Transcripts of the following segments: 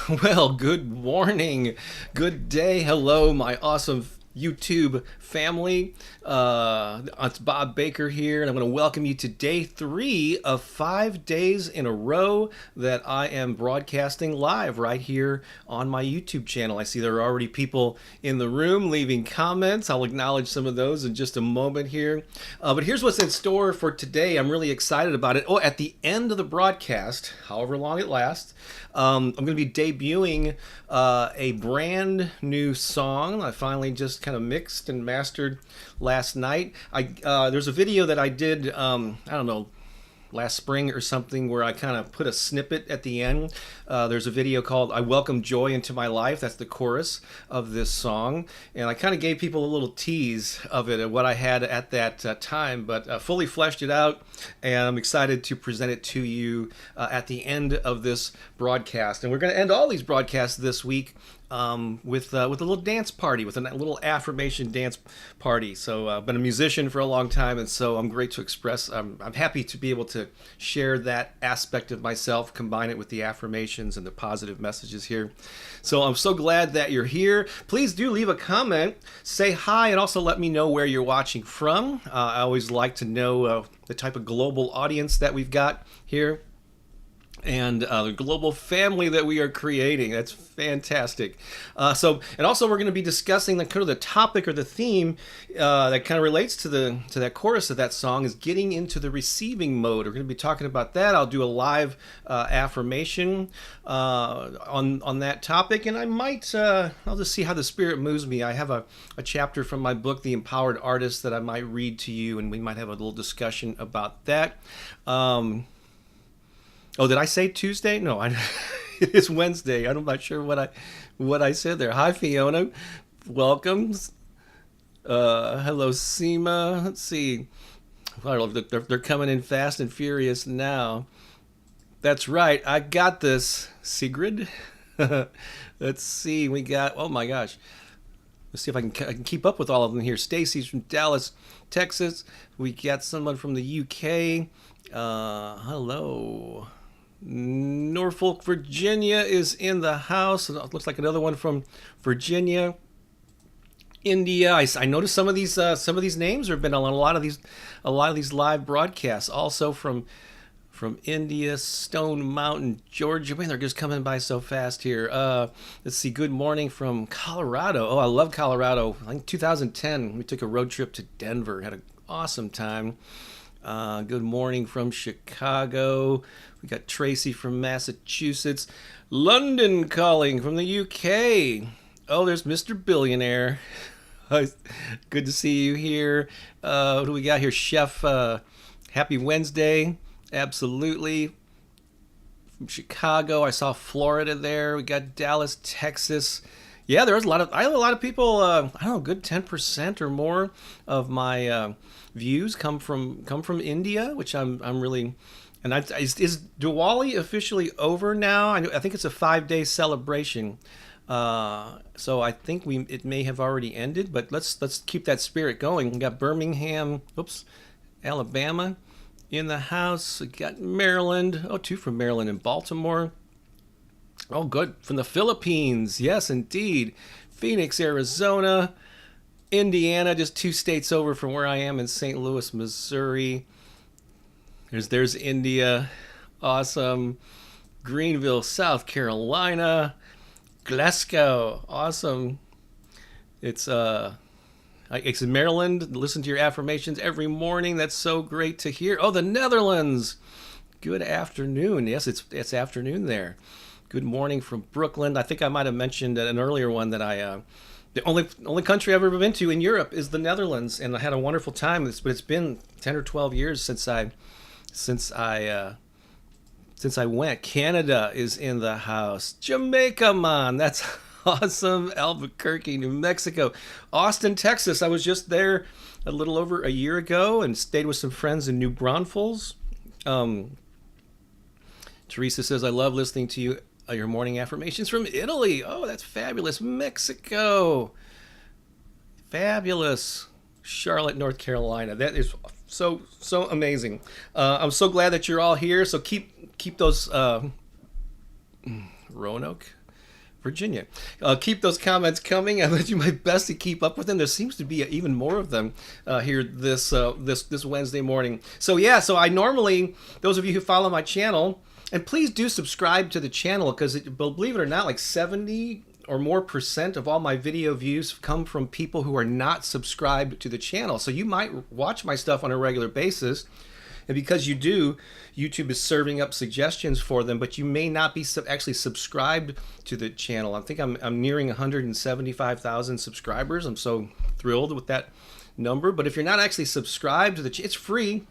Well, good morning, good day, hello, my awesome YouTube family. It's Bob Baker here, and I'm going to welcome you to day 3 of 5 days in a row that I am broadcasting live right here on my YouTube channel. I see there are already people in the room leaving comments. I'll acknowledge some of those in just a moment here. But here's what's in store for today. I'm really excited about it. Oh, at the end of the broadcast, however long it lasts, I'm going to be debuting a brand new song. I finally just kind of mixed and mastered last night. There's a video that I did, I don't know, last spring or something, where I kind of put a snippet at the end. There's a video called I Welcome Joy Into My Life. That's the chorus of this song. And I kind of gave people a little tease of it, of what I had at that time, but fully fleshed it out. And I'm excited to present it to you at the end of this broadcast. And we're going to end all these broadcasts this week with a little dance party, with a little affirmation dance party. So I've been a musician for a long time, and so I'm great to express. I'm happy to be able to share that aspect of myself, combine it with the affirmations and the positive messages here. So I'm so glad that you're here. Please do leave a comment, say hi, and also let me know where you're watching from. I always like to know the type of global audience that we've got here, and the global family that we are creating. That's fantastic. And also we're going to be discussing the kind of the topic or the theme that kind of relates to that chorus of that song, is getting into the receiving mode. We're going to be talking about that. I'll do a live affirmation on that topic, and I might I'll just see how the Spirit moves me. I have a chapter from my book, The Empowered Artist, that I might read to you, and we might have a little discussion about that. Oh, did I say Tuesday? No, it is Wednesday. I'm not sure what I said there. Hi, Fiona. Welcome. Hello, Seema. Let's see. Well, they're coming in fast and furious now. That's right. I got this, Sigrid. Let's see. We got, oh my gosh. Let's see if I can keep up with all of them here. Stacy's from Dallas, Texas. We got someone from the UK. Hello. Norfolk, Virginia is in the house. It looks like another one from Virginia. India. I noticed some of these names have been on a lot of these live broadcasts. Also from India, Stone Mountain, Georgia. Man, they're just coming by so fast here. Let's see. Good morning from Colorado. Oh, I love Colorado. I think 2010 we took a road trip to Denver. Had an awesome time. Good morning from Chicago. We got Tracy from Massachusetts. London calling from the UK. Oh, there's Mr. Billionaire. Good to see you here. What do we got here? Chef, happy Wednesday. Absolutely. From Chicago. I saw Florida there. We got Dallas, Texas. Yeah, I have a lot of people, I don't know, good 10% or more of my views come from India, which I'm really, and is Diwali officially over now? I think it's a 5-day celebration. So I think it may have already ended, but let's keep that spirit going. We got Birmingham, Alabama in the house. We got Maryland. Oh, 2 from Maryland and Baltimore. Oh, good. From the Philippines. Yes, indeed. Phoenix, Arizona. Indiana, just 2 states over from where I am in St. Louis, Missouri. There's India. Awesome. Greenville, South Carolina. Glasgow. Awesome. It's in Maryland. Listen to your affirmations every morning. That's so great to hear. Oh, the Netherlands. Good afternoon. Yes, it's afternoon there. Good morning from Brooklyn. I think I might have mentioned an earlier one that the only country I've ever been to in Europe is the Netherlands, and I had a wonderful time. But it's been 10 or 12 years since I went. Canada is in the house. Jamaica, man, that's awesome. Albuquerque, New Mexico. Austin, Texas. I was just there a little over a year ago and stayed with some friends in New Braunfels. Teresa says, I love listening to you. Your morning affirmations from Italy. Oh, that's fabulous. Mexico. Fabulous. Charlotte, North Carolina. That is so amazing. I'm so glad that you're all here. So keep those Roanoke. Virginia. Keep those comments coming. I'm going to do my best to keep up with them. There seems to be even more of them here this Wednesday morning. So yeah, so I normally, those of you who follow my channel, and please do subscribe to the channel, because believe it or not, like 70 or more percent of all my video views come from people who are not subscribed to the channel. So you might watch my stuff on a regular basis, and because you do, YouTube is serving up suggestions for them, but you may not be actually subscribed to the channel. I think I'm nearing 175,000 subscribers. I'm so thrilled with that number. But if you're not actually subscribed to the channel, it's free.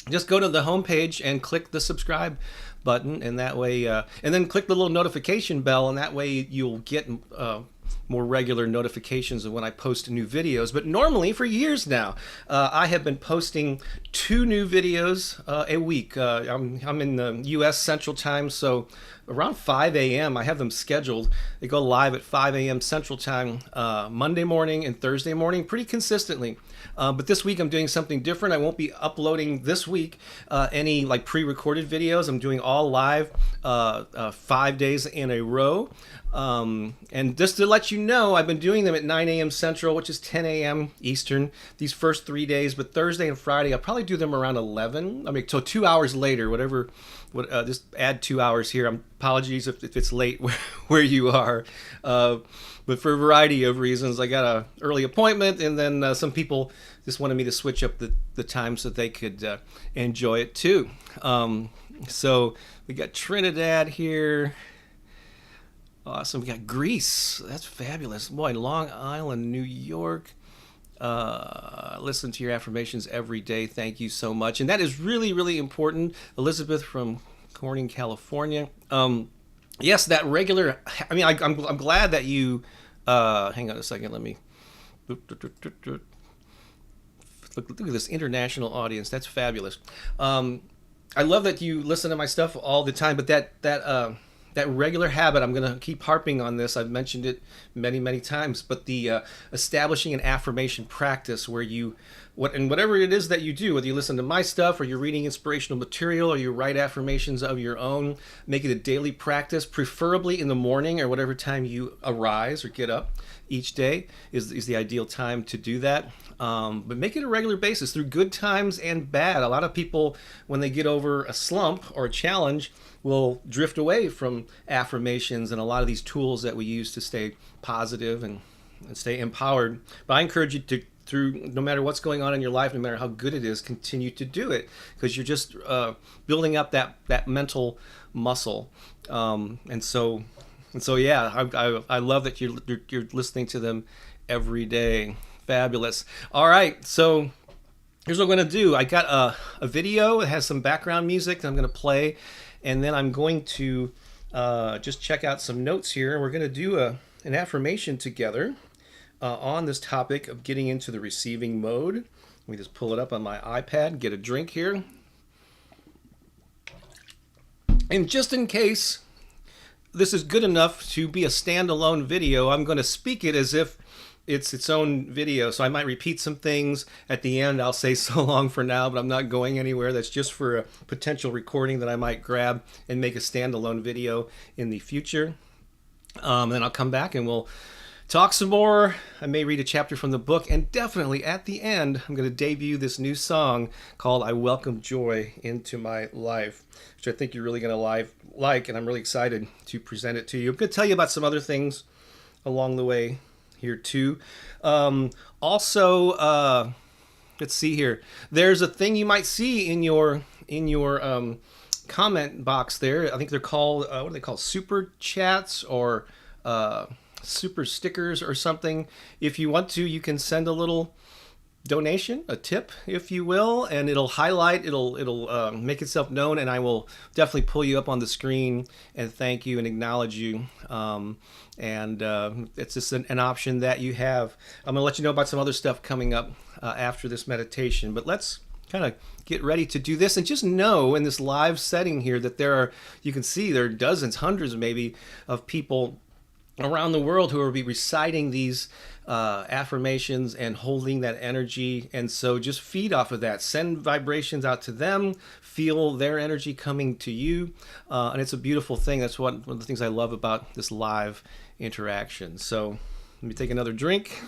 Just go to the homepage and click the subscribe button, and that way, and then click the little notification bell, and that way you'll get more regular notifications of when I post new videos. But normally, for years now, I have been posting 2 new videos a week. I'm in the U.S. Central Time, so around 5 a.m. I have them scheduled. They go live at 5 a.m. Central Time Monday morning and Thursday morning pretty consistently. But this week I'm doing something different. I won't be uploading this week any like pre-recorded videos. I'm doing all live 5 days in a row. And just to let you know, I've been doing them at 9 a.m. Central, which is 10 a.m. Eastern, these first 3 days. But Thursday and Friday, I'll probably do them around 11. I mean, so 2 hours later, whatever. Just add 2 hours here. Apologies if it's late where you are. But for a variety of reasons, I got an early appointment, and then some people just wanted me to switch up the time so they could enjoy it too. So we got Trinidad here. Awesome. We got Greece. That's fabulous. Boy, Long Island, New York. Listen to your affirmations every day. Thank you so much. And that is really, really important. Elizabeth from Corning, California. Yes, that regular. I mean, I'm glad that you. Hang on a second. Let me. Look at this international audience. That's fabulous. I love that you listen to my stuff all the time. But that regular habit, I'm going to keep harping on this. I've mentioned it many, many times, but the establishing an affirmation practice where whatever it is that you do, whether you listen to my stuff or you're reading inspirational material or you write affirmations of your own, make it a daily practice, preferably in the morning or whatever time you arise or get up each day is the ideal time to do that. But make it a regular basis through good times and bad. A lot of people, when they get over a slump or a challenge, will drift away from affirmations and a lot of these tools that we use to stay positive and stay empowered. But I encourage you to, through no matter what's going on in your life, no matter how good it is, continue to do it, because you're just building up that mental muscle. And so yeah, I love that you're listening to them every day. Fabulous. All right, so here's what I'm going to do. I got a video. It has some background music that I'm going to play, and then I'm going to just check out some notes here. We're going to do an affirmation together on this topic of getting into the receiving mode. Let me just pull it up on my iPad, get a drink here. And just in case this is good enough to be a standalone video, I'm going to speak it as if it's its own video. So I might repeat some things at the end. I'll say so long for now, but I'm not going anywhere. That's just for a potential recording that I might grab and make a standalone video in the future. Then I'll come back and we'll talk some more. I may read a chapter from the book, and definitely at the end, I'm going to debut this new song called I Welcome Joy into My Life, which I think you're really going to like, and I'm really excited to present it to you. I'm going to tell you about some other things along the way here too. Also, let's see here. There's a thing you might see in your comment box there. I think they're called, what are they called? Super chats or super stickers or something. If you want to, you can send a little donation, a tip, if you will, and it'll highlight, it'll make itself known, and I will definitely pull you up on the screen and thank you and acknowledge you. It's just an option that you have. I'm gonna let you know about some other stuff coming up after this meditation, but let's kind of get ready to do this, and just know in this live setting here that you can see there are dozens, hundreds maybe, of people around the world who will be reciting these affirmations and holding that energy. And so just feed off of that. Send vibrations out to them. Feel their energy coming to you. And it's a beautiful thing. That's one of the things I love about this live interaction. So let me take another drink.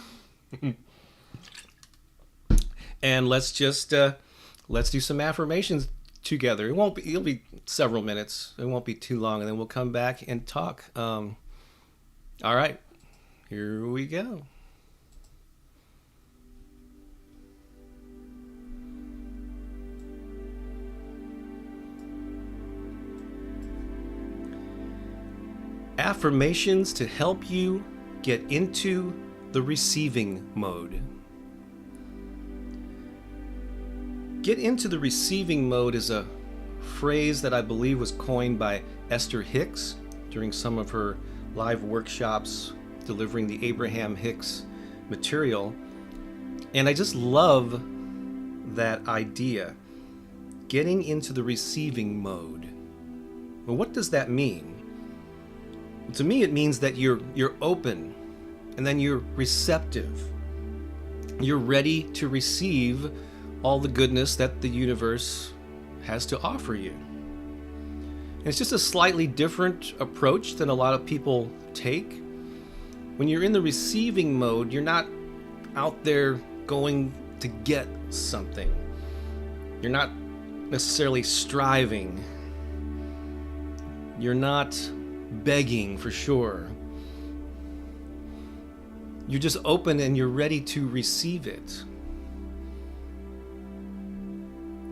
And let's do some affirmations together. It'll be several minutes. It won't be too long, and then we'll come back and talk. All right, here we go. Affirmations to help you get into the receiving mode. Get into the receiving mode is a phrase that I believe was coined by Esther Hicks during some of her live workshops delivering the Abraham Hicks material. And I just love that idea, getting into the receiving mode. Well, what does that mean? Well, to me, it means that you're open, and then you're receptive. You're ready to receive all the goodness that the universe has to offer you. And it's just a slightly different approach than a lot of people take. When you're in the receiving mode, you're not out there going to get something. You're not necessarily striving. You're not begging for sure. You're just open and you're ready to receive it.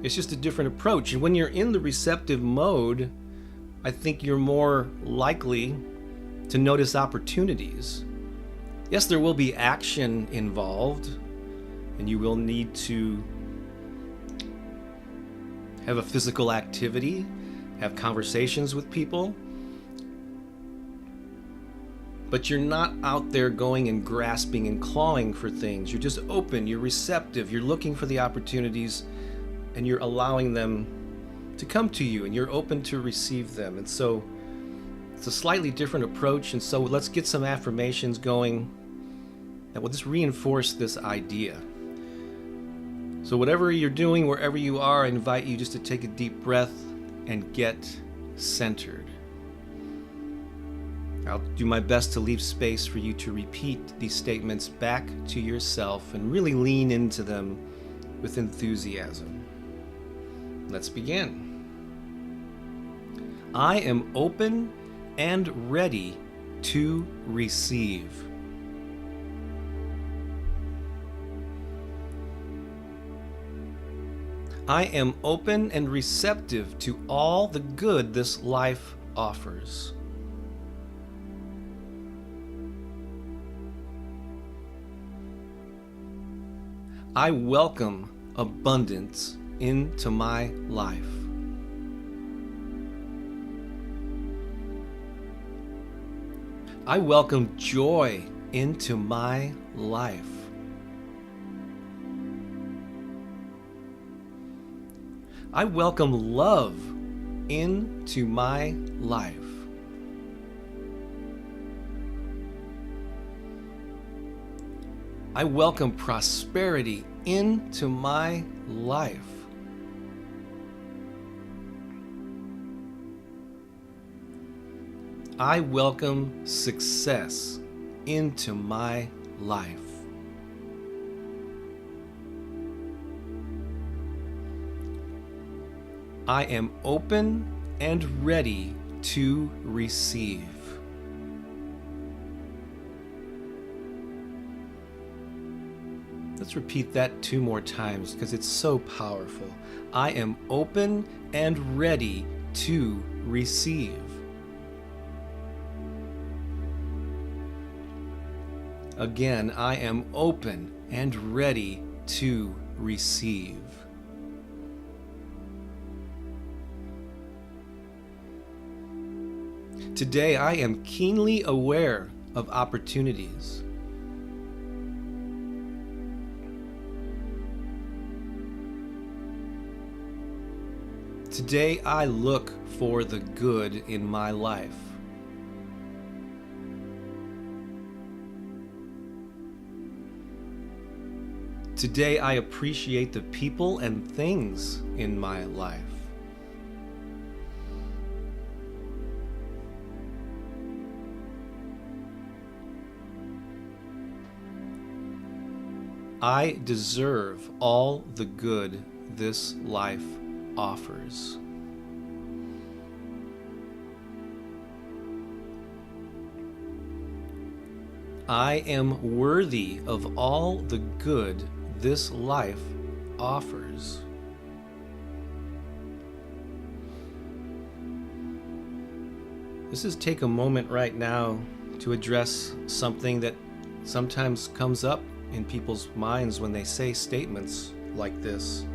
It's just a different approach. And when you're in the receptive mode, I think you're more likely to notice opportunities. Yes, there will be action involved, and you will need to have a physical activity, have conversations with people. But you're not out there going and grasping and clawing for things. You're just open, you're receptive, you're looking for the opportunities, and you're allowing them to come to you, and you're open to receive them. And so it's a slightly different approach. And so let's get some affirmations going that will just reinforce this idea. So whatever you're doing, wherever you are, I invite you just to take a deep breath and get centered. I'll do my best to leave space for you to repeat these statements back to yourself and really lean into them with enthusiasm. Let's begin. I am open and ready to receive. I am open and receptive to all the good this life offers. I welcome abundance into my life. I welcome joy into my life. I welcome love into my life. I welcome prosperity into my life. I welcome success into my life. I am open and ready to receive. Let's repeat that 2 more times because it's so powerful. I am open and ready to receive. Again, I am open and ready to receive. Today, I am keenly aware of opportunities. Today, I look for the good in my life. Today I appreciate the people and things in my life. I deserve all the good this life offers. I am worthy of all the good this life offers. This is take a moment right now to address something that sometimes comes up in people's minds when they say statements like this.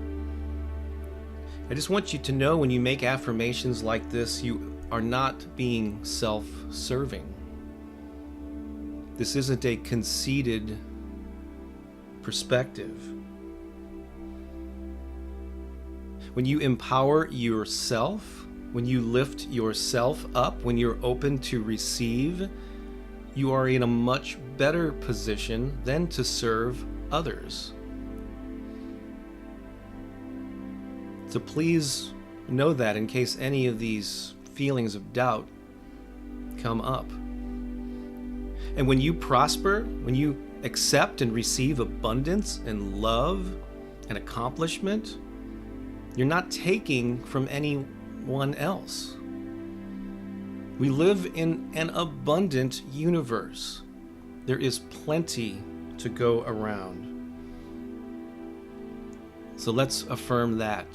I just want you to know when you make affirmations like this, you are not being self-serving. This isn't a conceited perspective. When you empower yourself, when you lift yourself up, when you're open to receive, you are in a much better position than to serve others. So please know that in case any of these feelings of doubt come up. And when you prosper, when you accept and receive abundance and love and accomplishment, you're not taking from anyone else. We live in an abundant universe. There is plenty to go around. So let's affirm that.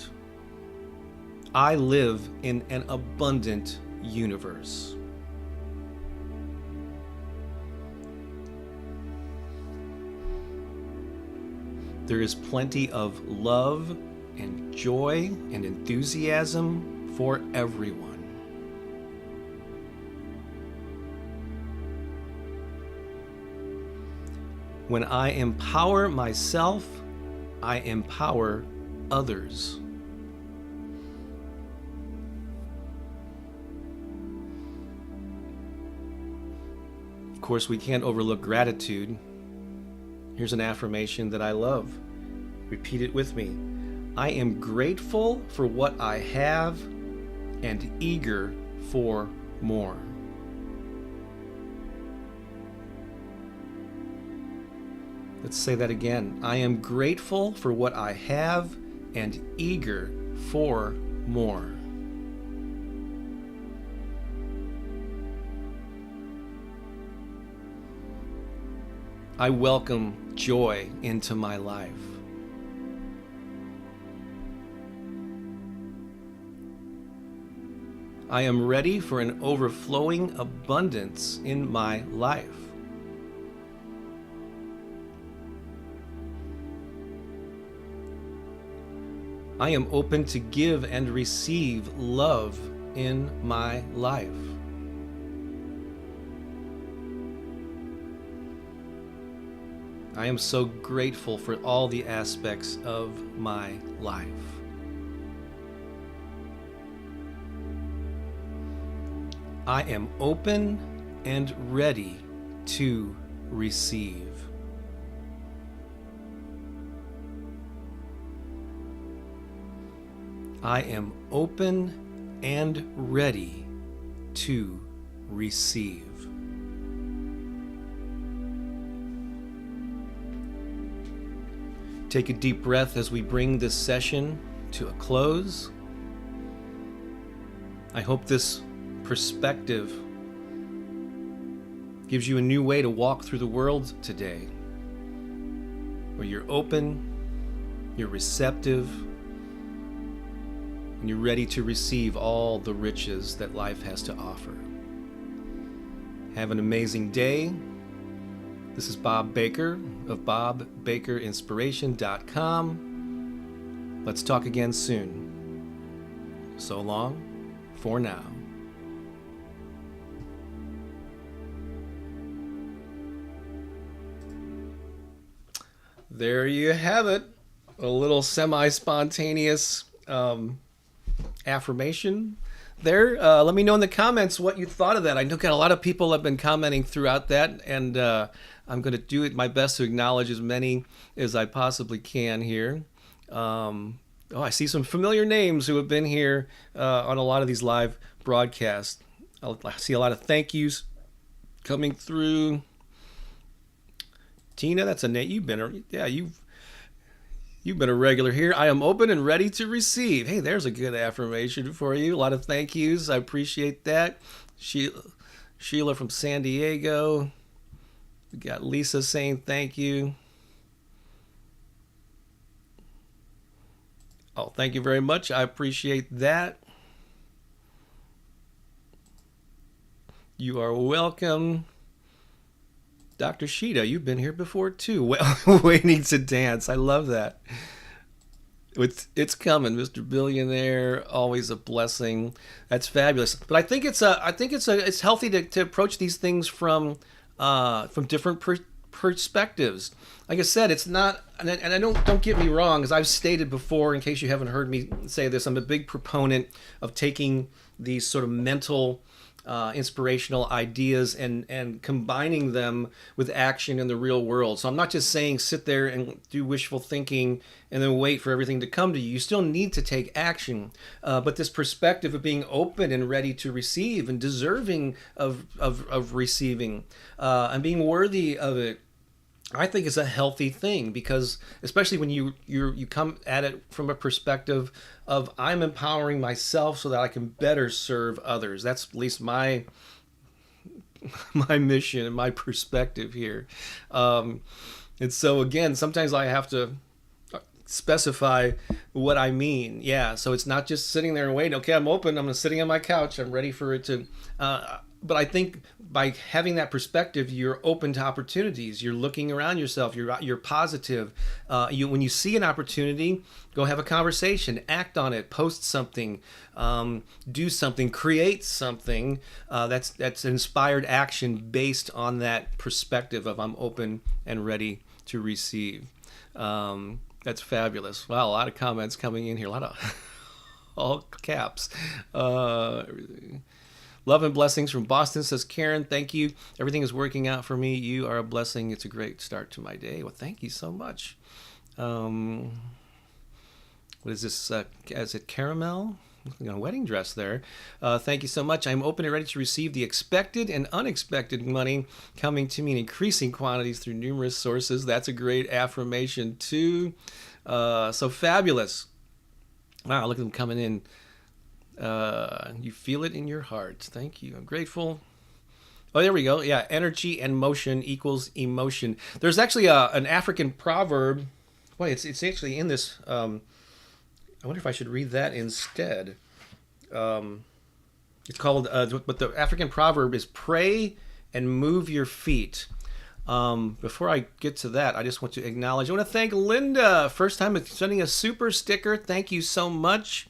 I live in an abundant universe. There is plenty of love and joy and enthusiasm for everyone. When I empower myself, I empower others. Of course, we can't overlook gratitude. Here's an affirmation that I love. Repeat it with me. I am grateful for what I have and eager for more. Let's say that again. I am grateful for what I have and eager for more. I welcome joy into my life. I am ready for an overflowing abundance in my life. I am open to give and receive love in my life. I am so grateful for all the aspects of my life. I am open and ready to receive. I am open and ready to receive. Take a deep breath as we bring this session to a close. I hope this perspective gives you a new way to walk through the world today, where you're open, you're receptive, and you're ready to receive all the riches that life has to offer. Have an amazing day. This is Bob Baker of bobbakerinspiration.com. Let's talk again soon. So long for now. There you have it. A little semi-spontaneous affirmation there. Let me know in the comments what you thought of that. I know got a lot of people have been commenting throughout that, and I'm going to do my best to acknowledge as many as I possibly can here. I see some familiar names who have been here on a lot of these live broadcasts. I see a lot of thank yous coming through. Tina, that's a name. You've been a regular here. I am open and ready to receive. Hey, there's a good affirmation for you. A lot of thank yous. I appreciate that. Sheila from San Diego. We got Lisa saying thank you. Oh, thank you very much. I appreciate that. You are welcome. Dr. Sheeta, you've been here before too. Well, waiting to dance. I love that. It's coming, Mr. Billionaire. Always a blessing. That's fabulous. But I think it's healthy to approach these things from different perspectives. Like I said, it's not, and I don't get me wrong, as I've stated before, in case you haven't heard me say this, I'm a big proponent of taking these sort of mental inspirational ideas and combining them with action in the real world. So I'm not just saying sit there and do wishful thinking and then wait for everything to come to you. You still need to take action. But this perspective of being open and ready to receive and deserving of receiving and being worthy of it, I think is a healthy thing, because especially when you come at it from a perspective of I'm empowering myself so that I can better serve others. That's at least my mission and my perspective here. And so again, sometimes I have to specify what I mean. Yeah, so it's not just sitting there and waiting. Okay, I'm open. I'm sitting on my couch. I'm ready for it to. But I think by having that perspective, you're open to opportunities. You're looking around yourself. You're positive. When you see an opportunity, go have a conversation, act on it, post something, do something, create something. That's inspired action based on that perspective of I'm open and ready to receive. That's fabulous. Wow, a lot of comments coming in here. A lot of all caps. Love and blessings from Boston, says Karen. Thank you. Everything is working out for me. You are a blessing. It's a great start to my day. Well, thank you so much. What is this? Is it caramel? A wedding dress there. Thank you so much. I'm open and ready to receive the expected and unexpected money coming to me in increasing quantities through numerous sources. That's a great affirmation too. So fabulous. Wow, look at them coming in. You feel it in your heart. Thank you. I'm grateful. Oh, there we go. Yeah, energy and motion equals emotion. There's actually an African proverb. Boy, it's actually in this. I wonder if I should read that instead. It's called, but the African proverb is pray and move your feet. Before I get to that, I just want to acknowledge, I want to thank Linda. First time sending a super sticker. Thank you so much.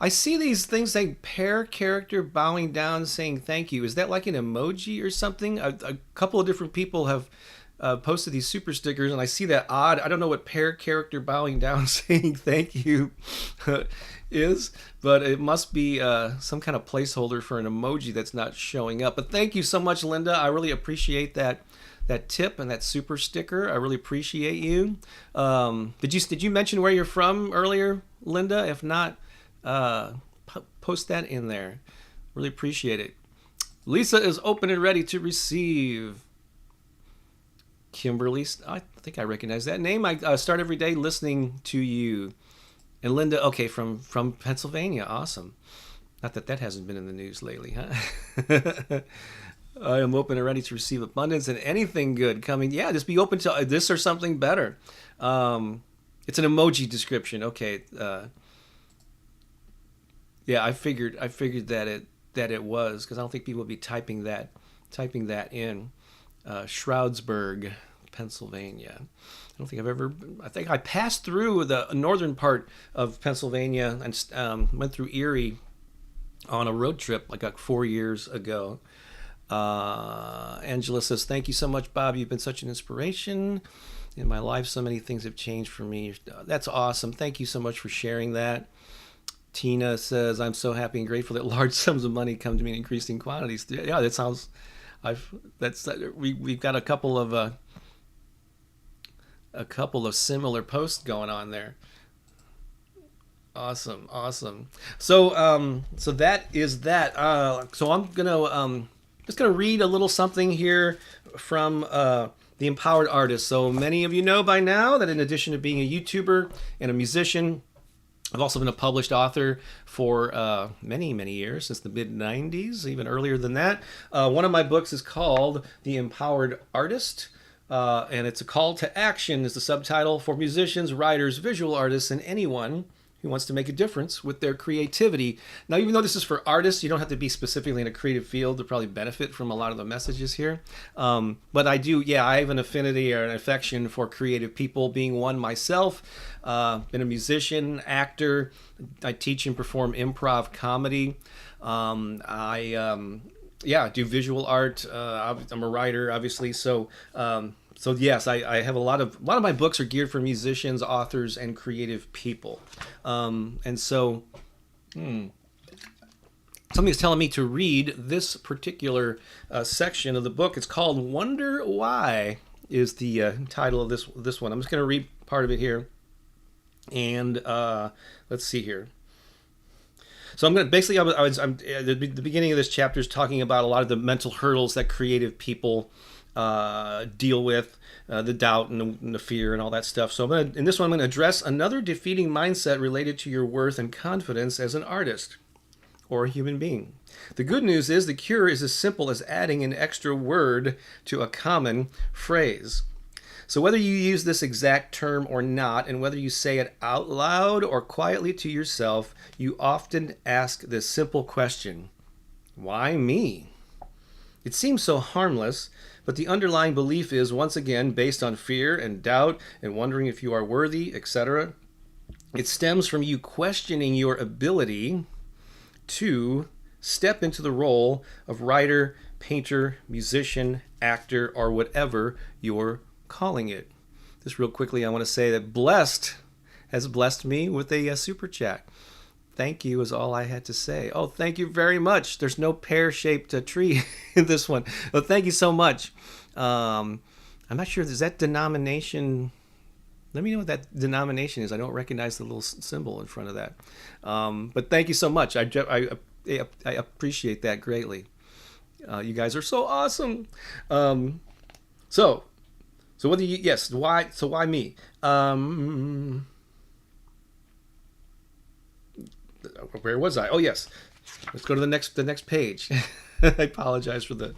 I see these things saying pair character bowing down saying thank you. Is that like an emoji or something? A couple of different people have posted these super stickers, and I see that odd. I don't know what pair character bowing down saying thank you is, but it must be some kind of placeholder for an emoji that's not showing up. But thank you so much, Linda. I really appreciate that tip and that super sticker. I really appreciate you. Did you mention where you're from earlier, Linda? If not, post that in there. Really appreciate it. Lisa is open and ready to receive. Kimberly, I think I recognize that name. I start every day listening to you. And Linda, okay, from Pennsylvania. Awesome. Not that hasn't been in the news lately, huh? I am open and ready to receive abundance and anything good coming. Yeah, just be open to this or something better. It's an emoji description. Okay. Yeah, I figured that it was, because I don't think people would be typing that in. Stroudsburg, Pennsylvania. I think I passed through the northern part of Pennsylvania and went through Erie on a road trip like 4 years ago. Angela says, thank you so much, Bob. You've been such an inspiration in my life. So many things have changed for me. That's awesome. Thank you so much for sharing that. Tina says, I'm so happy and grateful that large sums of money come to me in increasing quantities. Yeah, that sounds, we've got a couple of similar posts going on there. Awesome, awesome. So that is that. So I'm gonna just gonna read a little something here from the Empowered Artist. So many of you know by now that in addition to being a YouTuber and a musician, I've also been a published author for many, many years, since the mid-90s, even earlier than that. One of my books is called The Empowered Artist, and it's a call to action is the subtitle for musicians, writers, visual artists, and anyone who wants to make a difference with their creativity. Now, even though this is for artists, you don't have to be specifically in a creative field to probably benefit from a lot of the messages here. But I do, I have an affinity or an affection for creative people, being one myself. Been a musician, actor. I teach and perform improv comedy. I do visual art. I'm a writer, obviously. So yes, I have a lot of my books are geared for musicians, authors, and creative people. And so something's telling me to read this particular section of the book. It's called "Wonder Why" is the title of this one. I'm just going to read part of it here, and let's see here. So I'm going to basically, I'm the beginning of this chapter is talking about a lot of the mental hurdles that creative people deal with, the doubt and the fear and all that stuff. So in this one, I'm going to address another defeating mindset related to your worth and confidence as an artist or a human being. The good news is the cure is as simple as adding an extra word to a common phrase. So whether you use this exact term or not, and whether you say it out loud or quietly to yourself, you often ask this simple question: why me? It seems so harmless, but the underlying belief is, once again, based on fear and doubt and wondering if you are worthy, etc. It stems from you questioning your ability to step into the role of writer, painter, musician, actor, or whatever you're calling it. Just real quickly, I want to say that Blessed has blessed me with a super chat. Thank you is all I had to say. Oh, thank you very much. There's no pear-shaped tree in this one. Well, thank you so much. I'm not sure, is that denomination? Let me know what that denomination is. I don't recognize the little symbol in front of that. But thank you so much. I appreciate that greatly. You guys are so awesome. So whether you, yes, why? So why me? Where was I? Oh yes, let's go to the next page. I apologize for the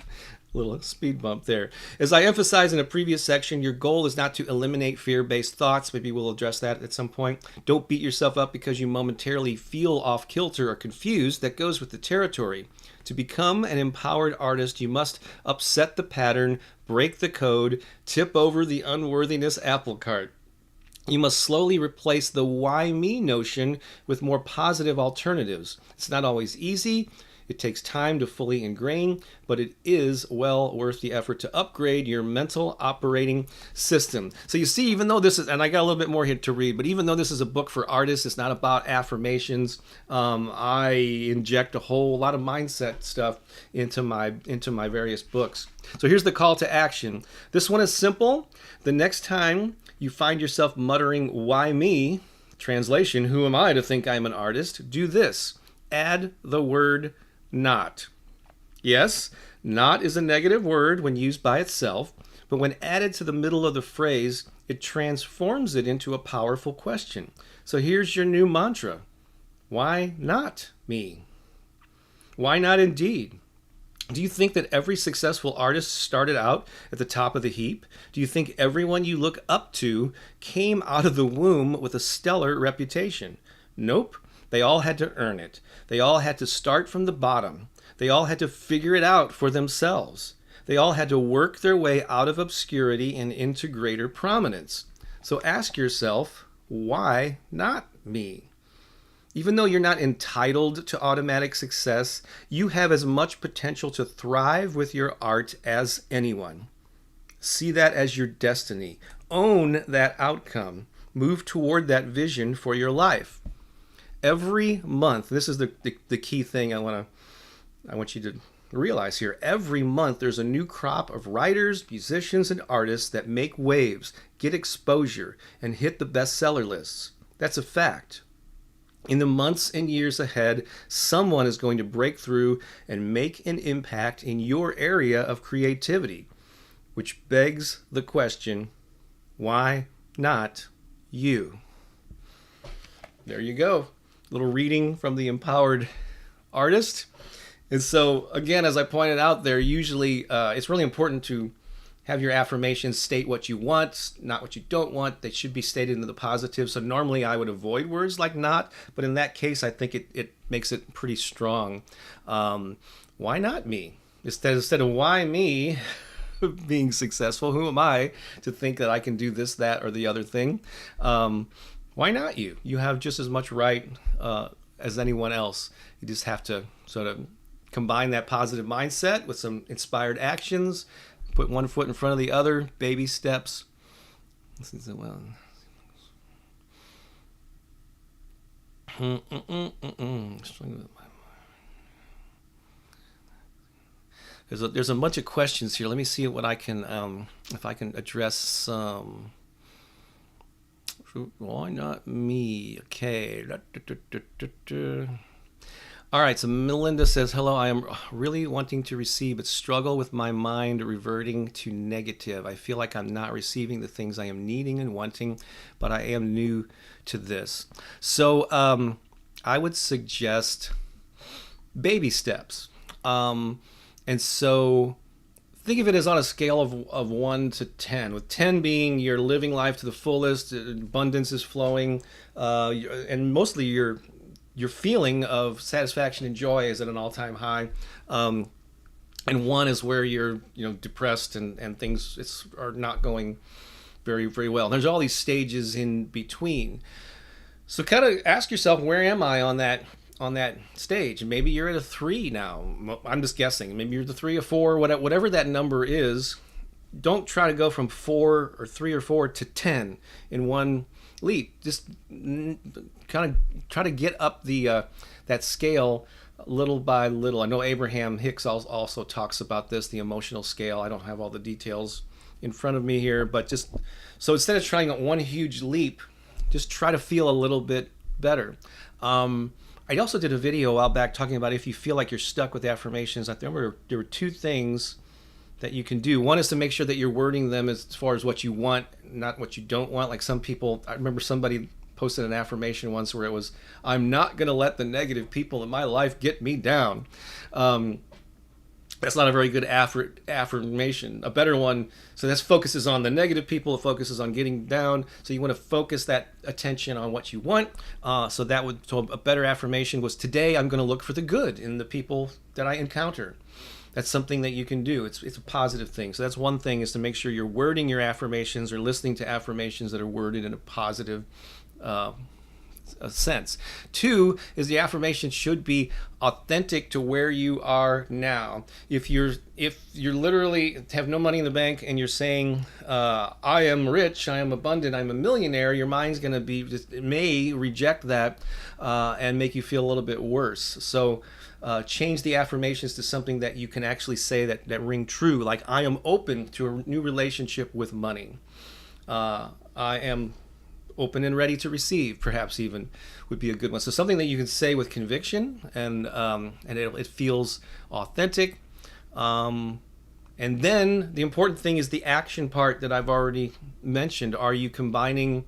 little speed bump there. As I emphasized in a previous section, your goal is not to eliminate fear-based thoughts. Maybe we'll address that at some point. Don't beat yourself up because you momentarily feel off kilter or confused. That goes with the territory. To become an empowered artist, you must upset the pattern, break the code, tip over the unworthiness apple cart. You must slowly replace the why me notion with more positive alternatives. It's not always easy. It takes time to fully ingrain, but it is well worth the effort to upgrade your mental operating system. So you see, even though this is, and I got a little bit more here to read, but even though this is a book for artists, it's not about affirmations. I inject a whole lot of mindset stuff into my various books. So here's the call to action. This one is simple. The next time you find yourself muttering, why me? Translation, who am I to think I'm an artist? Do this. Add the word not. Yes, not is a negative word when used by itself, but when added to the middle of the phrase, it transforms it into a powerful question. So here's your new mantra. Why not me? Why not indeed? Do you think that every successful artist started out at the top of the heap? Do you think everyone you look up to came out of the womb with a stellar reputation? Nope. They all had to earn it. They all had to start from the bottom. They all had to figure it out for themselves. They all had to work their way out of obscurity and into greater prominence. So ask yourself, why not me? Even though you're not entitled to automatic success, you have as much potential to thrive with your art as anyone. See that as your destiny. Own that outcome. Move toward that vision for your life. Every month, this is the key thing I want you to realize here. Every month there's a new crop of writers, musicians, and artists that make waves, get exposure, and hit the bestseller lists. That's a fact. In the months and years ahead, someone is going to break through and make an impact in your area of creativity, which begs the question, why not you? There you go. Little reading from the empowered artist. And so, again, as I pointed out there, usually it's really important to have your affirmations state what you want, not what you don't want. They should be stated in the positive. So normally I would avoid words like not, but in that case, I think it makes it pretty strong. Why not me? Instead of why me being successful, who am I to think that I can do this, that, or the other thing? Why not you? You have just as much right as anyone else. You just have to sort of combine that positive mindset with some inspired actions. Put one foot in front of the other, baby steps. Well, there's a bunch of questions here. Let me see what I can, if I can address some. Why not me? Okay. All right, so Melinda says, hello, I am really wanting to receive, but struggle with my mind reverting to negative. I feel like I'm not receiving the things I am needing and wanting, but I am new to this. So I would suggest baby steps. And so think of it as on a scale of 1 to 10, with 10 being you're living life to the fullest, abundance is flowing, and mostly your feeling of satisfaction and joy is at an all-time high, and 1 is where you're depressed and things are not going very, very well. And there's all these stages in between. So kind of ask yourself, where am I on that stage? Maybe you're at a 3 now. I'm just guessing. Maybe you're at the 3 or 4, whatever that number is. Don't try to go from 4 or 3 or 4 to 10 in one leap. Just kind of try to get up that scale little by little. I know Abraham Hicks also talks about this, the emotional scale. I don't have all the details in front of me here, but just so instead of trying one huge leap, just try to feel a little bit better. I also did a video a while back talking about if you feel like you're stuck with affirmations. I remember there were 2 things that you can do. One is to make sure that you're wording them as far as what you want, not what you don't want. Like some people, I remember somebody posted an affirmation once where it was, I'm not going to let the negative people in my life get me down. That's not a very good affirmation. A better one, so that focuses on the negative people, it focuses on getting down. So you want to focus that attention on what you want. So a better affirmation was, today I'm going to look for the good in the people that I encounter. That's something that you can do. It's a positive thing. So that's one thing, is to make sure you're wording your affirmations or listening to affirmations that are worded in a positive sense. 2 is the affirmation should be authentic to where you are now. If you're literally have no money in the bank and you're saying, I am rich, I am abundant, I'm a millionaire, your mind's going to it may reject that and make you feel a little bit worse. So change the affirmations to something that you can actually say that ring true, like I am open to a new relationship with money. I am open and ready to receive, perhaps even would be a good one. So something that you can say with conviction and it feels authentic. And then the important thing is the action part that I've already mentioned. Are you combining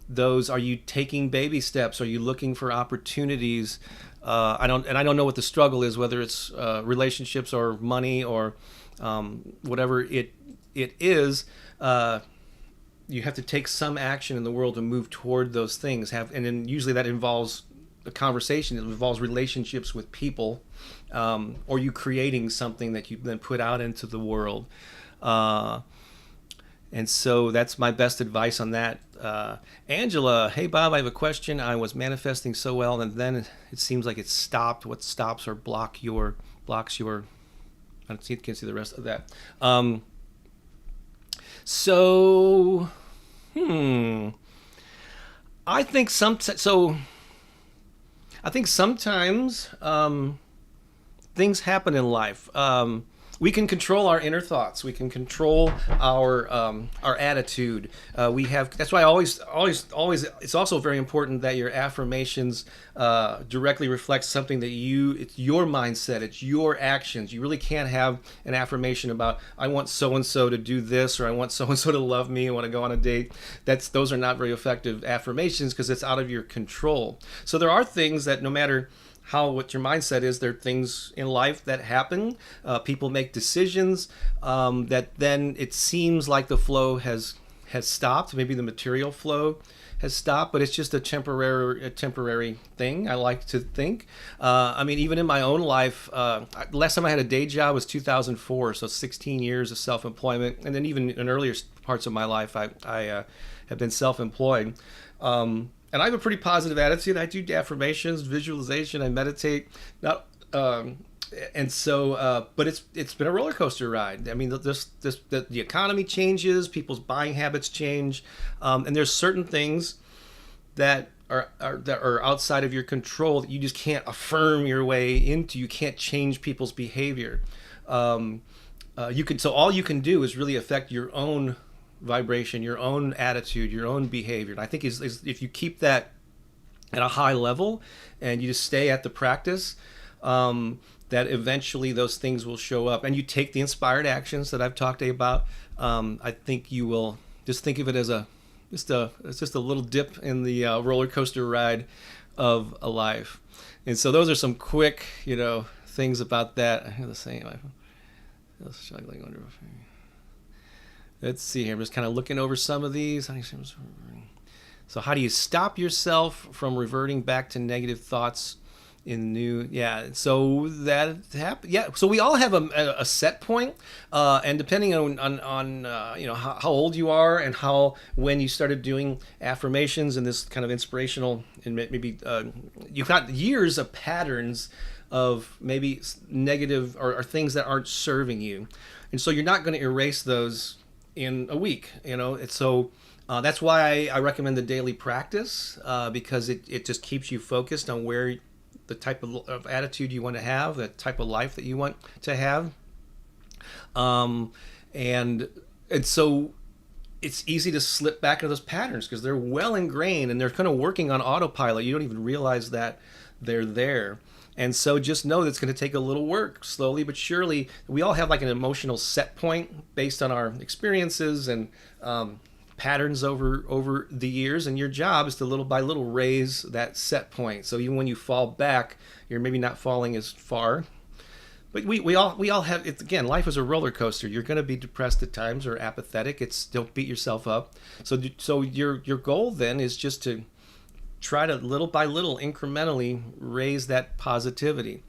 those? Are you taking baby steps? Are you looking for opportunities? I don't know what the struggle is, whether it's relationships or money or whatever it is. You have to take some action in the world to move toward those things. And then usually that involves a conversation. It involves relationships with people, or you creating something that you then put out into the world. And so that's my best advice on that. Angela, hey Bob, I have a question. I was manifesting so well, and then it seems like it stopped. What stops or blocks your? I can't see the rest of that. I think so I think sometimes things happen in life. We can control our inner thoughts. We can control our attitude. We have. That's why always. It's also very important that your affirmations directly reflect something that it's your mindset. It's your actions. You really can't have an affirmation about I want so and so to do this, or I want so and so to love me. I want to go on a date. Those are not very effective affirmations because it's out of your control. So there are things that no matter what your mindset is, there are things in life that happen. People make decisions that then it seems like the flow has stopped. Maybe the material flow has stopped, but it's just a temporary thing. I like to think. I mean, even in my own life, last time I had a day job was 2004, so 16 years of self-employment, and then even in earlier parts of my life, I have been self-employed. And I have a pretty positive attitude. I do affirmations, visualization. I meditate. And so, but it's been a roller coaster ride. I mean, the economy changes, people's buying habits change, and there's certain things that are outside of your control that you just can't affirm your way into. You can't change people's behavior. So all you can do is really affect your own vibration, your own attitude, your own behavior. And I think is if you keep that at a high level and you just stay at the practice, that eventually those things will show up, and you take the inspired actions that I've talked to you about. I think you will just think of it as it's just a little dip in the roller coaster ride of a life. And so those are some quick, things about that. I have the same. Struggling under. Let's see here. I'm just kind of looking over some of these. So how do you stop yourself from reverting back to negative thoughts in new? Yeah. So that happens. Yeah. So we all have a set point, and depending on how old you are and when you started doing affirmations and this kind of inspirational, and maybe you've got years of patterns of maybe negative or things that aren't serving you, and so you're not going to erase those in a week, So that's why I recommend the daily practice, because it just keeps you focused on where the type of attitude you want to have, the type of life that you want to have, and so it's easy to slip back into those patterns because they're well ingrained and they're kind of working on autopilot. You don't even realize that they're there. And so just know that it's going to take a little work, slowly but surely. We all have like an emotional set point based on our experiences and patterns over the years. And your job is to little by little raise that set point. So even when you fall back, you're maybe not falling as far. But we all have it. Again, life is a roller coaster. You're going to be depressed at times or apathetic. Don't beat yourself up. So your goal then is just to try to little by little incrementally raise that positivity,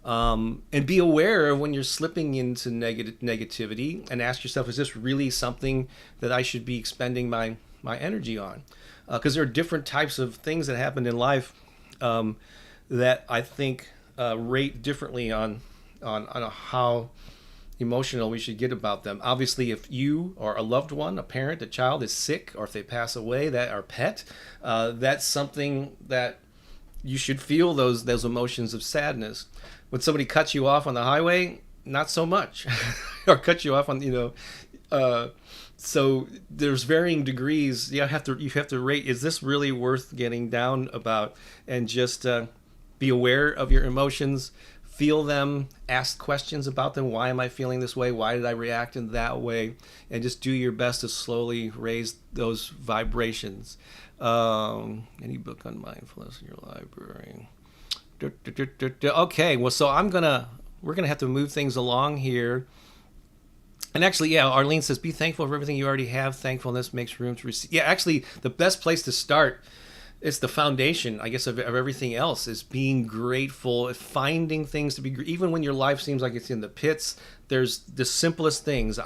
and be aware of when you're slipping into negativity, and ask yourself, is this really something that I should be expending my energy on? Because there are different types of things that happen in life that I think rate differently on how emotional we should get about them. Obviously, if you or a loved one, a parent, a child is sick, or if they pass away, our pet, that's something that you should feel those emotions of sadness. When somebody cuts you off on the highway, not so much, or cuts you off on so there's varying degrees. You have to rate, is this really worth getting down about? And just be aware of your emotions. Feel them, ask questions about them. Why am I feeling this way? Why did I react in that way? And just do your best to slowly raise those vibrations. Any book on mindfulness in your library? Okay, well, so we're gonna have to move things along here. And actually, yeah, Arlene says, be thankful for everything you already have. Thankfulness makes room to receive. Yeah, actually, the best place to start, it's the foundation, I guess, of everything else, is being grateful, finding things to be, even when your life seems like it's in the pits. There's the simplest things.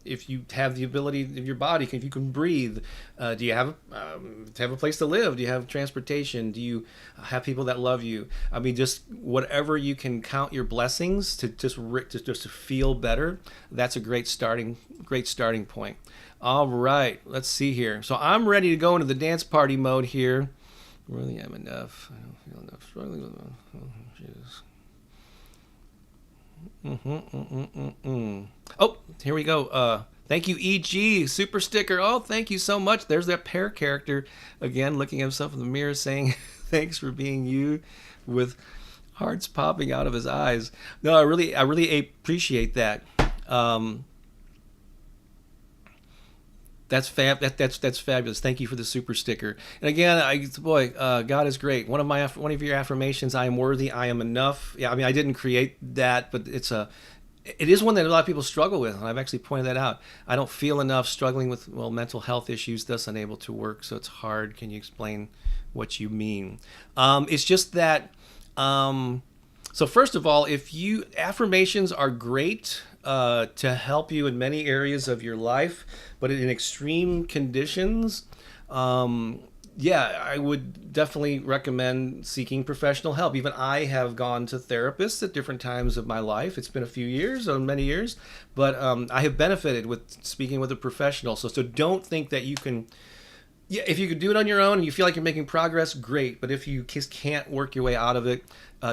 If you have the ability of your body, if you can breathe, do you have a place to live? Do you have transportation? Do you have people that love you? I mean, just whatever you can count your blessings to just to feel better. That's a great starting point. All right, let's see here. So I'm ready to go into the dance party mode here. Worthy, I'm enough. I don't feel enough. Struggling with. Oh, here we go. Thank you, EG super sticker. Oh, thank you so much. There's that pear character again, looking at himself in the mirror, saying, "Thanks for being you," with hearts popping out of his eyes. No, I really appreciate that. That's that's fabulous. Thank you for the super sticker. And again, God is great. One of your affirmations: I am worthy. I am enough. Yeah, I mean, I didn't create that, but it is one that a lot of people struggle with, and I've actually pointed that out. I don't feel enough. Struggling with mental health issues, thus unable to work, so it's hard. Can you explain what you mean? It's just that. So first of all, affirmations are great to help you in many areas of your life, but in extreme conditions, I would definitely recommend seeking professional help. Even I have gone to therapists at different times of my life. It's been a few years or many years, but I have benefited with speaking with a professional. So don't think that you can. Yeah, if you could do it on your own and you feel like you're making progress, great. But if you just can't work your way out of it,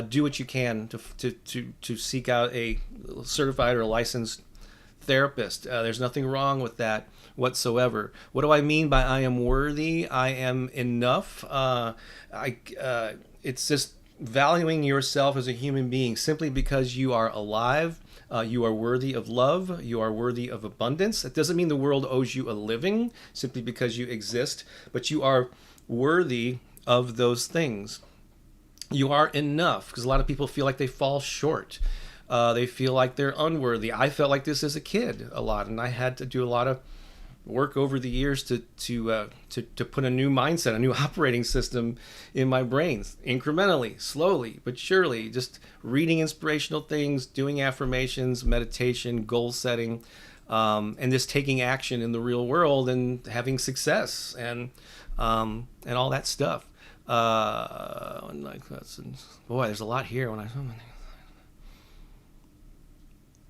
do what you can to seek out a certified or a licensed therapist. There's nothing wrong with that whatsoever. What do I mean by I am worthy? I am enough. It's just valuing yourself as a human being simply because you are alive. You are worthy of love. You are worthy of abundance. It doesn't mean the world owes you a living simply because you exist, but you are worthy of those things. You are enough, because a lot of people feel like they fall short. They feel like they're unworthy. I felt like this as a kid a lot, and I had to do a lot of work over the years to put a new mindset, a new operating system in my brain, incrementally, slowly but surely, just reading inspirational things, doing affirmations, meditation, goal setting, and just taking action in the real world and having success and all that stuff. Boy, there's a lot here when I.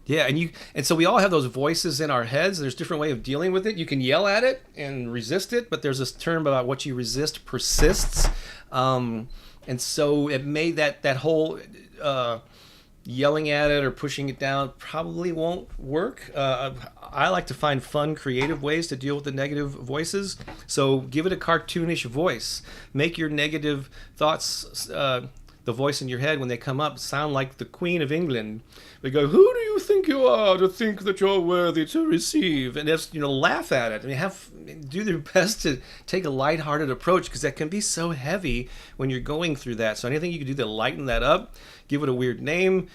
Yeah, and so we all have those voices in our heads. There's a different way of dealing with it. You can yell at it and resist it, but there's this term about what you resist persists. And so it made that whole yelling at it or pushing it down probably won't work. I like to find fun, creative ways to deal with the negative voices. So give it a cartoonish voice. Make your negative thoughts, the voice in your head when they come up, sound like the Queen of England. They go, "Who do you think you are to think that you're worthy to receive?" And just, laugh at it. I mean, do their best to take a lighthearted approach, because that can be so heavy when you're going through that. So anything you can do to lighten that up, give it a weird name,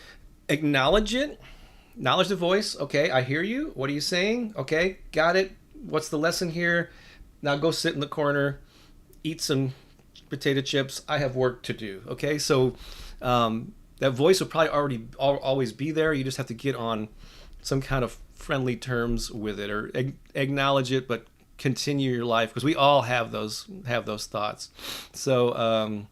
acknowledge it, acknowledge the voice. Okay, I hear you. What are you saying? Okay, got it. What's the lesson here? Now go sit in the corner, eat some potato chips. I have work to do. Okay, so that voice will probably always be there. You just have to get on some kind of friendly terms with it, or acknowledge it, but continue your life, because we all have those thoughts. So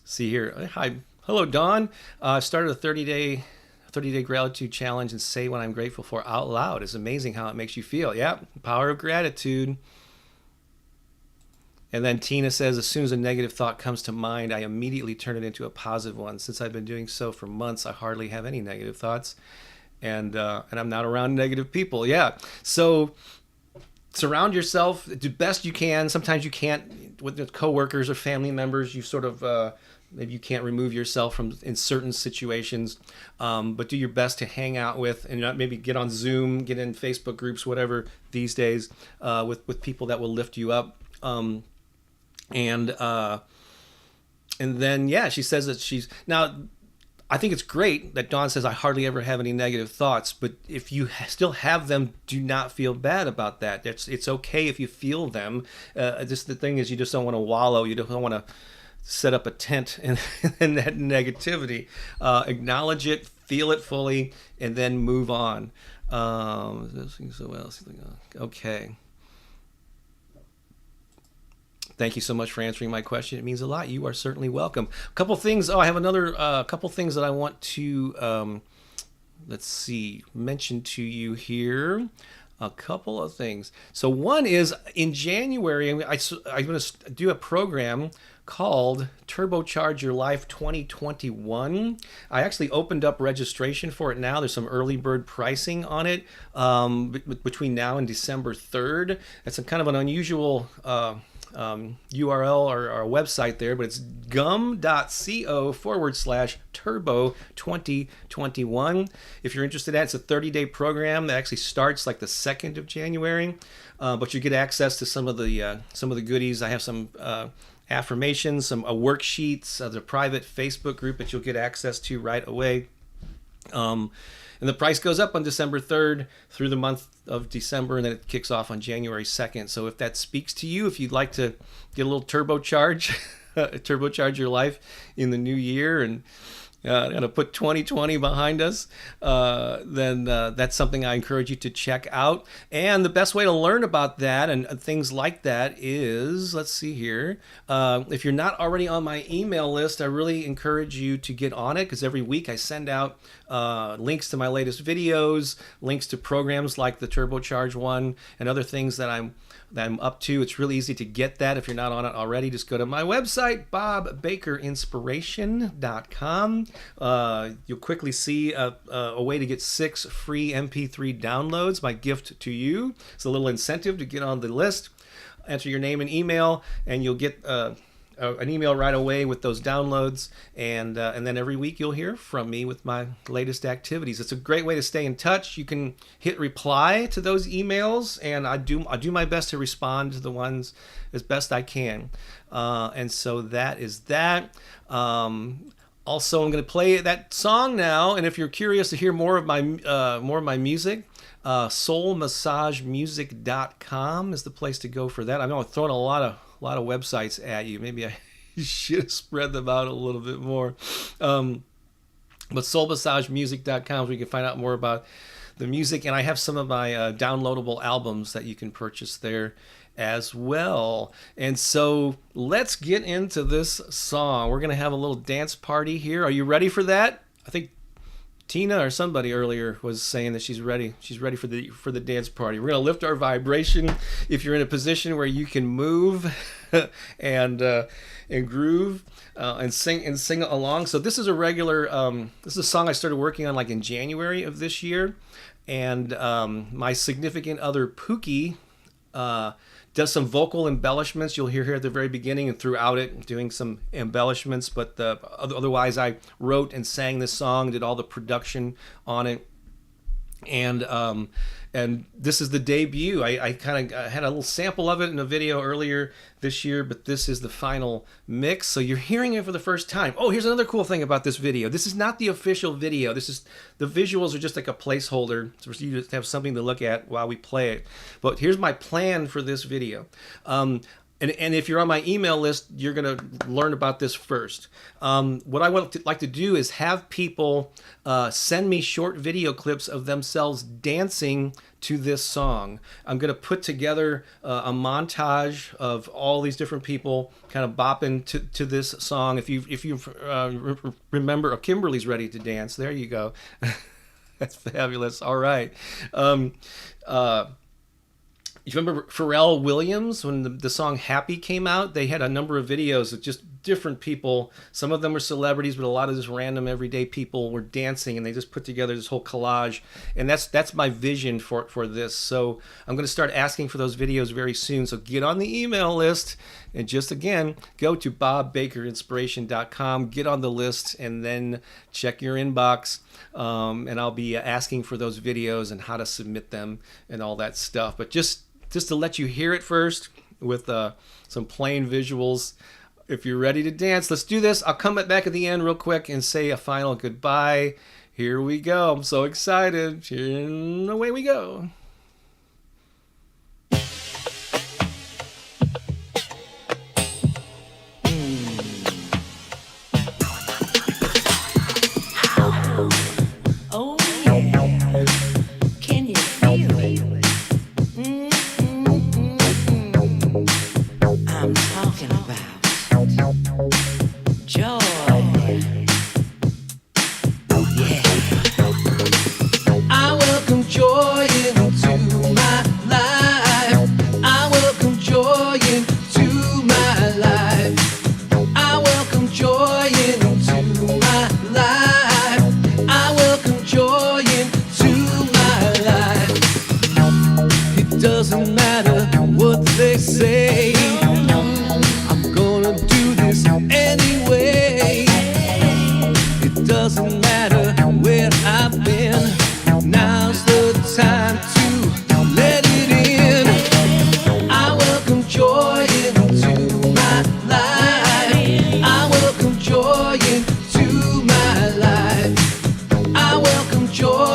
see here. Hi, hello, Dawn. I started a 30-day gratitude challenge, and say what I'm grateful for out loud. It's amazing how it makes you feel. Yeah, power of gratitude. And then Tina says, as soon as a negative thought comes to mind, I immediately turn it into a positive one. Since I've been doing so for months, I hardly have any negative thoughts, and I'm not around negative people. Yeah, so surround yourself, do best you can. Sometimes you can't, with coworkers or family members. You sort of maybe you can't remove yourself from in certain situations, but do your best to hang out with, and maybe get on Zoom, get in Facebook groups, whatever these days, with people that will lift you up. And then, yeah, she says that now, I think it's great that Dawn says, I hardly ever have any negative thoughts, but if you still have them, do not feel bad about that. It's okay if you feel them. Just the thing is, you just don't want to wallow. You don't want to set up a tent in that negativity. Acknowledge it, feel it fully, and then move on. Okay. Thank you so much for answering my question. It means a lot. You are certainly welcome. A couple things. I have another couple things that I want to, mention to you here. a couple of things. So one is in January, I'm going to do a program called Turbocharge Your Life 2021. I actually opened up registration for it now. There's some early bird pricing on it between now and December 3rd. That's a kind of an unusual URL or website there, but it's gum.co/turbo 2021. If you're interested in that, it's a 30-day program that actually starts like the 2nd of January, but you get access to some of the goodies. I have some affirmations, some worksheets, the private Facebook group that you'll get access to right away. And the price goes up on December 3rd through the month of December, and then it kicks off on January 2nd. So if that speaks to you, if you'd like to get a little turbocharge your life in the new year and put 2020 behind us, then that's something I encourage you to check out. And the best way to learn about that and things like that is, let's see here, if you're not already on my email list, I really encourage you to get on it, because every week I send out links to my latest videos, links to programs like the Turbocharge one, and other things that I'm up to. It's really easy to get that if you're not on it already. Just go to my website, bobbakerinspiration.com. You'll quickly see a way to get 6 free MP3 downloads, my gift to you. It's a little incentive to get on the list. Enter your name and email, and you'll get an email right away with those downloads, and then every week you'll hear from me with my latest activities. It's a great way to stay in touch. You can hit reply to those emails, and I do my best to respond to the ones as best I can. And so that is that. Also, I'm going to play that song now, and if you're curious to hear more of my music, soulmassagemusic.com is the place to go for that. I know I'm throwing a lot of websites at you. Maybe I should have spread them out a little bit more. But soulmassagemusic.com is where you can find out more about the music, and I have some of my downloadable albums that you can purchase there as well. And so let's get into this song. We're going to have a little dance party here. Are you ready for that? I think Tina or somebody earlier was saying that she's ready. She's ready for the dance party. We're going to lift our vibration. If you're in a position where you can move and groove and sing along. So this is a regular. This is a song I started working on like in January of this year, and my significant other Pookie does some vocal embellishments. You'll hear here at the very beginning and throughout it, doing some embellishments. But otherwise, I wrote and sang this song, did all the production on it, and this is the debut. I kind of had a little sample of it in a video earlier this year, but this is the final mix. So you're hearing it for the first time. Oh, here's another cool thing about this video. This is not the official video. This is the visuals are just like a placeholder for you to have something to look at while we play it. But here's my plan for this video. And if you're on my email list, you're going to learn about this first. What I would like to do is have people send me short video clips of themselves dancing to this song. I'm going to put together a montage of all these different people kind of bopping to this song. If you remember, Kimberly's ready to dance. There you go. That's fabulous. All right. You remember Pharrell Williams when the song Happy came out? They had a number of videos of just different people. Some of them were celebrities, but a lot of just random everyday people were dancing, and they just put together this whole collage. And that's my vision for this. So I'm going to start asking for those videos very soon. So get on the email list, and just again, go to bobbakerinspiration.com, get on the list, and then check your inbox. And I'll be asking for those videos and how to submit them and all that stuff. But just to let you hear it first with some plain visuals. If you're ready to dance, let's do this. I'll come back at the end real quick and say a final goodbye. Here we go. I'm so excited. And away we go. Oh, yeah. Can you feel it? I'm talking about joy. Yeah. I welcome joy into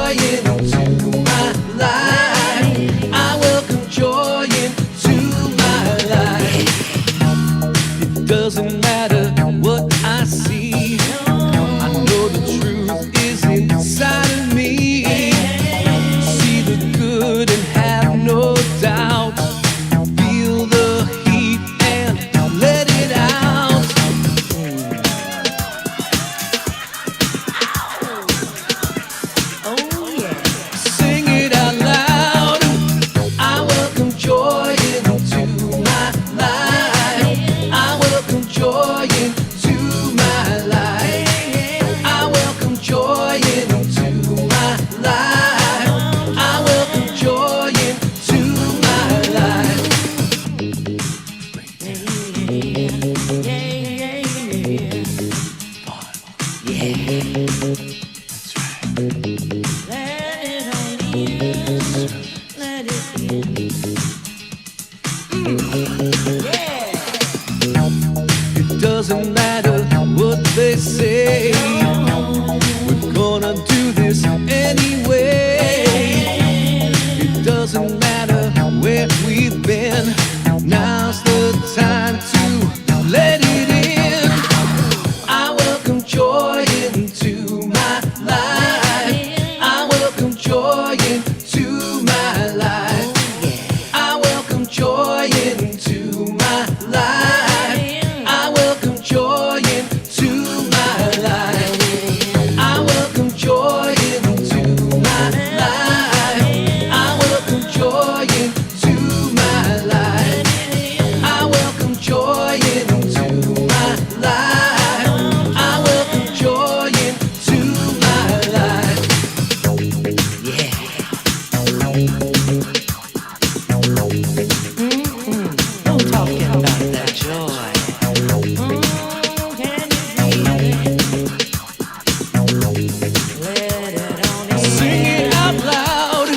joy into my life. I welcome joy into my life. It doesn't matter what I see. I know the truth is inside of me. See the good and have no doubt. Feel the heat and let it out. Oh yeah. Sing it out loud. I welcome joy into my life. I welcome joy into my life. I welcome joy into my life. I welcome joy into my life. It doesn't matter what they say. We're gonna do this anyway. It doesn't matter where we've been. Now's the time to let it in. I welcome joy into my life. I welcome joy into my life. I welcome joy into my life. I welcome joy into my life. I welcome joy into my life. I welcome joy into my life. I welcome joy into my life. I welcome joy into my life. No talking about that joy. Can you feel it? Let it on in. Sing it out loud.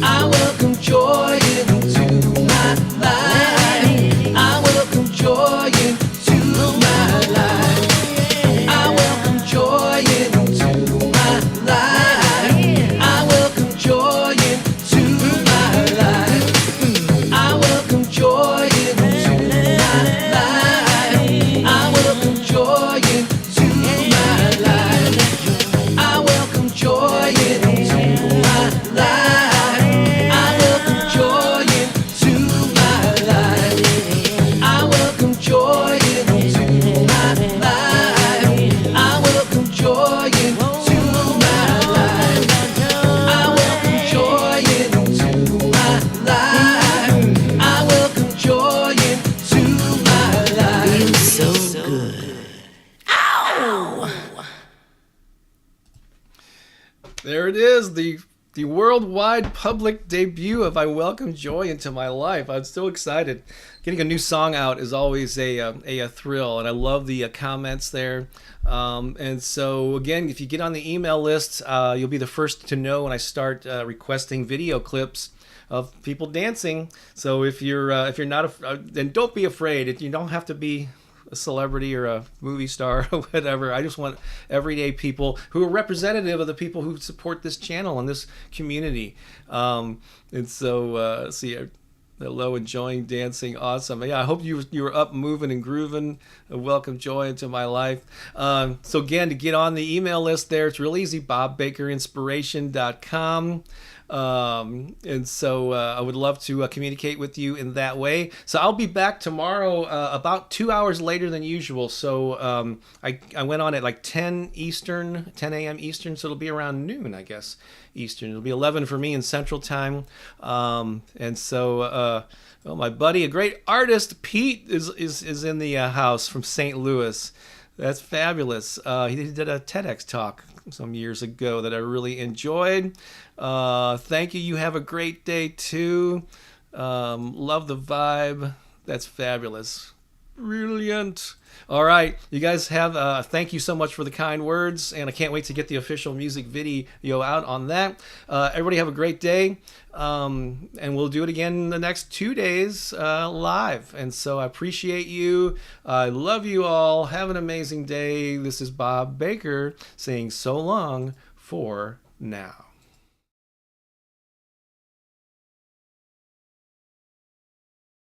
I welcome joy into my life. I welcome joy into my life. I welcome joy into my life. I welcome joy into my life. I welcome joy into my life. I welcome joy into my life. I welcome joy into my life. I welcome joy into my life. I welcome joy into my life. I welcome joy into my life. I welcome joy into my life. I welcome joy into my life. So good. There it is, the worldwide public debut of I Welcome Joy into My Life. I'm so excited. Getting a new song out is always a thrill, and I love the comments there. And so again, if you get on the email list, you'll be the first to know when I start requesting video clips of people dancing. So if you're not, then don't be afraid. You don't have to be a celebrity or a movie star or whatever. I just want everyday people who are representative of the people who support this channel and this community. And so, hello, enjoying dancing, awesome. Yeah, I hope you were up, moving and grooving. Welcome joy into my life. So again, to get on the email list there, it's real easy. BobBakerInspiration.com. And so I would love to communicate with you in that way. So I'll be back tomorrow about 2 hours later than usual. So I went on at like 10 a.m. Eastern, so it'll be around noon, I guess, Eastern. It'll be 11 for me in Central Time. And so my buddy, a great artist, Pete, is in the house from St. Louis. That's fabulous. He did a TEDx talk some years ago that I really enjoyed. Thank you. You have a great day too. Love the vibe. That's fabulous. Brilliant. All right, you guys have thank you so much for the kind words, and I can't wait to get the official music video out on that. Everybody have a great day, and we'll do it again the next 2 days live. And so I appreciate you. I love you all. Have an amazing day. This is Bob Baker saying so long for now.